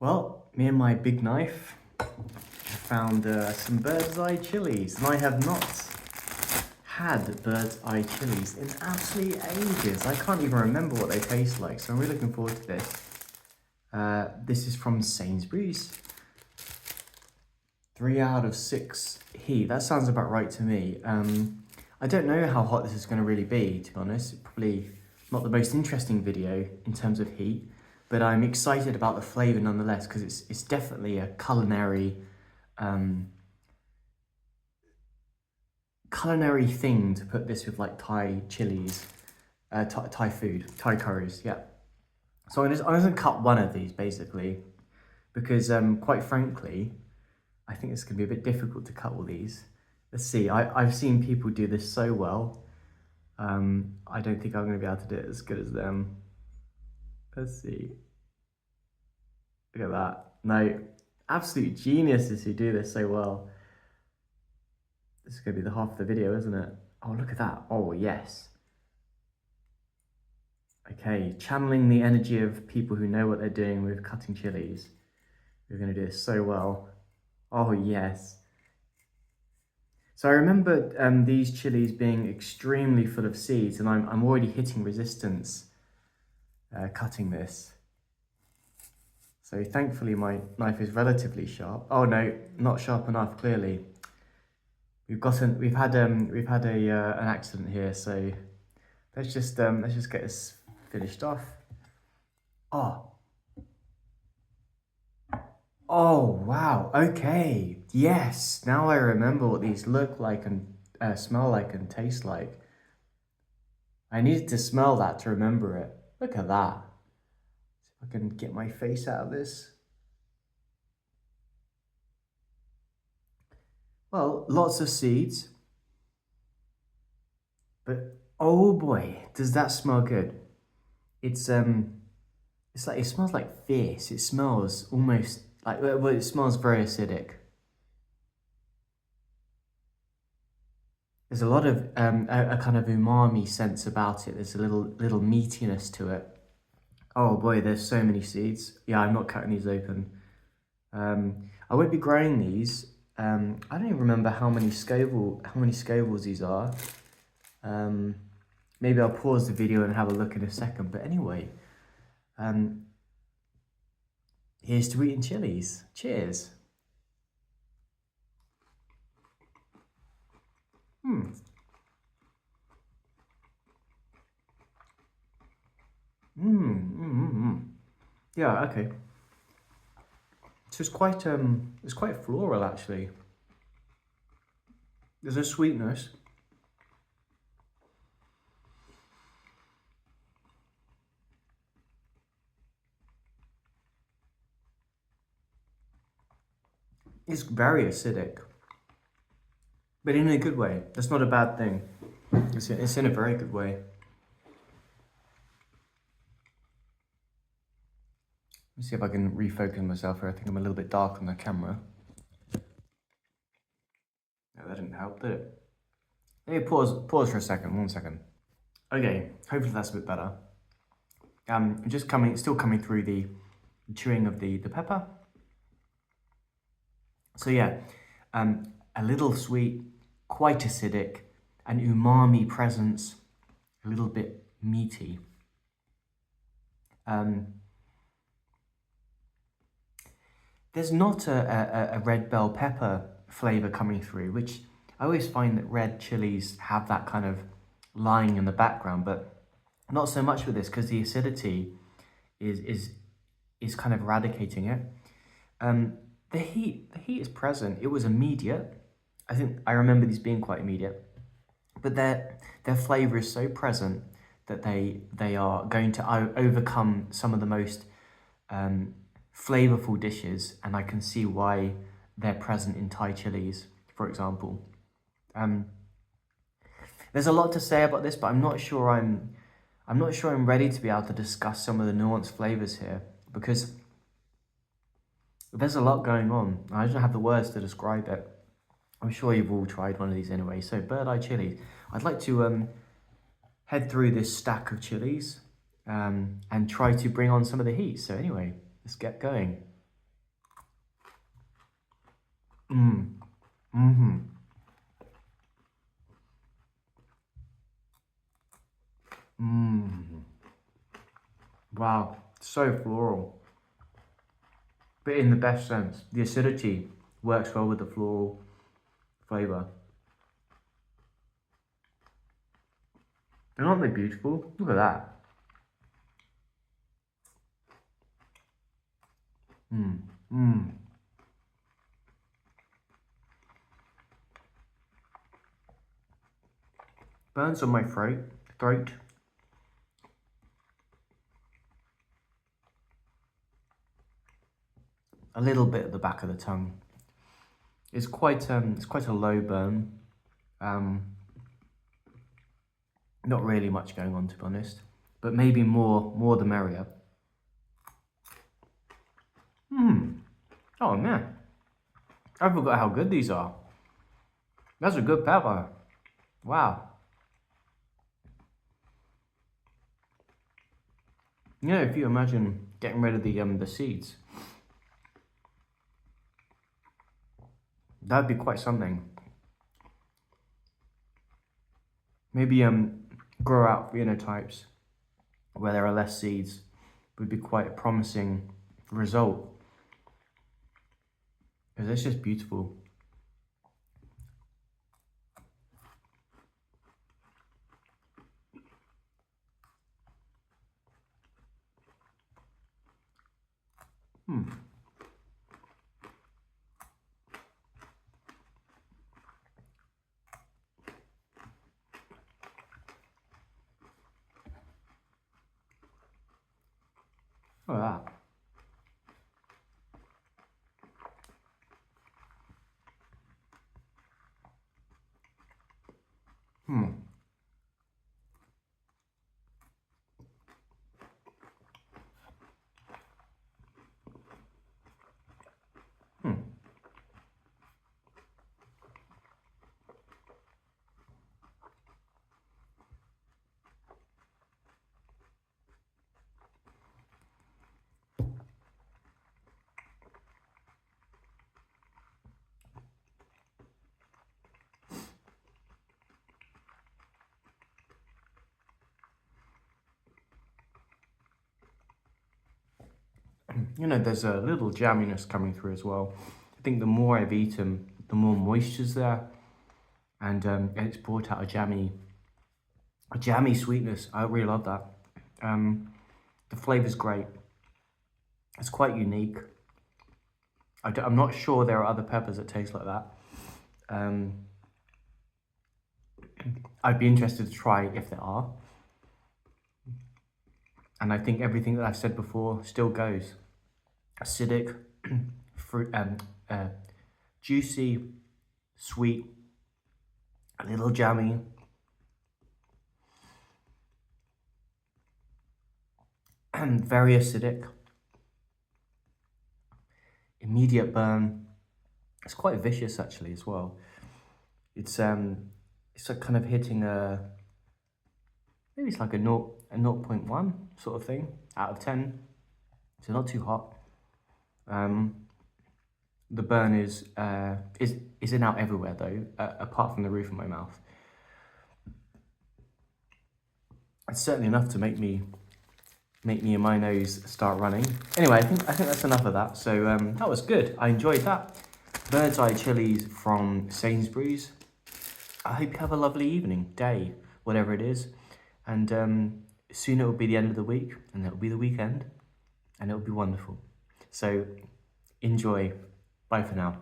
Well, me and my big knife found some bird's eye chilies, and I have not had bird's eye chilies in absolutely ages. I can't even remember what they taste like, so I'm really looking forward to this. This is from Sainsbury's. 3 out of 6 heat. That sounds about right to me. I don't know how hot this is going to really be, to be honest. Probably not the most interesting video in terms of heat, but I'm excited about the flavour nonetheless, because it's definitely a culinary thing to put this with, like Thai chilies, Thai food, Thai curries, yeah. So I'm just gonna cut one of these basically, because quite frankly, I think it's gonna be a bit difficult to cut all these. Let's see, I've seen people do this so well. I don't think I'm gonna be able to do it as good as them. Let's see. Look at that. No, absolute geniuses who do this so well. This is gonna be the half of the video, isn't it? Oh, look at that. Oh, yes. Okay, channeling the energy of people who know what they're doing with cutting chilies. You're gonna do this so well. Oh, yes. So I remember these chilies being extremely full of seeds, and I'm already hitting resistance cutting this. So thankfully my knife is relatively sharp. Oh no, not sharp enough, clearly. We've had an accident here, so let's just get this finished off. Oh wow, okay, yes, now I remember what these look like and smell like and taste like. I needed to smell that to remember it. Look at that. See if I can get my face out of this. Well, lots of seeds, but oh boy, does that smell good. It's like, it smells like fierce. It smells almost like, well, it smells very acidic. There's a lot of a kind of umami sense about it. There's a little meatiness to it. Oh boy, there's so many seeds. Yeah, I'm not cutting these open. I won't be growing these. I don't even remember how many Scovilles these are. Maybe I'll pause the video and have a look in a second. But anyway, here's to eating chilies. Cheers. Yeah, okay. So it's quite floral actually. There's a sweetness. It's very acidic, but in a good way. That's not a bad thing. It's in a very good way. Let's see if I can refocus myself here. I think I'm a little bit dark on the camera. No, that didn't help, did it? Maybe pause for a second, 1 second. Okay, hopefully that's a bit better. Still coming through the chewing of the pepper. So yeah, a little sweet, quite acidic, an umami presence, a little bit meaty. There's not a red bell pepper flavour coming through, which I always find that red chilies have that kind of lying in the background, but not so much with this, because the acidity is kind of eradicating it. The heat is present. It was immediate. I think I remember these being quite immediate, but their flavour is so present that they are going to overcome some of the most flavorful dishes, and I can see why they're present in Thai chilies, for example. There's a lot to say about this, but I'm not sure I'm ready to be able to discuss some of the nuanced flavors here, because there's a lot going on. I don't have the words to describe it. I'm sure you've all tried one of these anyway. So bird eye chilies. I'd like to head through this stack of chilies and try to bring on some of the heat. So anyway, let's get going. Mm. Mm-hmm. Mm. Wow, so floral. But in the best sense. The acidity works well with the floral flavour. And aren't they beautiful? Look at that. Mm. Mm. Burns on my throat. A little bit at the back of the tongue. It's quite a low burn. Not really much going on, to be honest, but maybe more the merrier. Oh man, I forgot how good these are. That's a good pepper. Wow. You know, if you imagine getting rid of the seeds, that'd be quite something. Maybe grow out phenotypes where there are less seeds would be quite a promising result. Because it's just beautiful. Look at that. You know, there's a little jamminess coming through as well. I think the more I've eaten, the more moisture's there, and it's brought out a jammy sweetness. I really love that. The flavour's great. It's quite unique. I'm not sure there are other peppers that taste like that. I'd be interested to try if there are. And I think everything that I've said before still goes. Acidic, fruit, juicy, sweet, a little jammy. And very acidic. Immediate burn. It's quite vicious actually as well. It's like kind of hitting maybe it's like a 0.1 sort of thing out of 10. So not too hot. The burn is in and out everywhere though, apart from the roof of my mouth. It's certainly enough to make me and my nose start running. Anyway, I think that's enough of that. So that was good. I enjoyed that. Bird's eye chilies from Sainsbury's. I hope you have a lovely evening, day, whatever it is. And soon it will be the end of the week, and it will be the weekend, and it will be wonderful. So enjoy. Bye for now.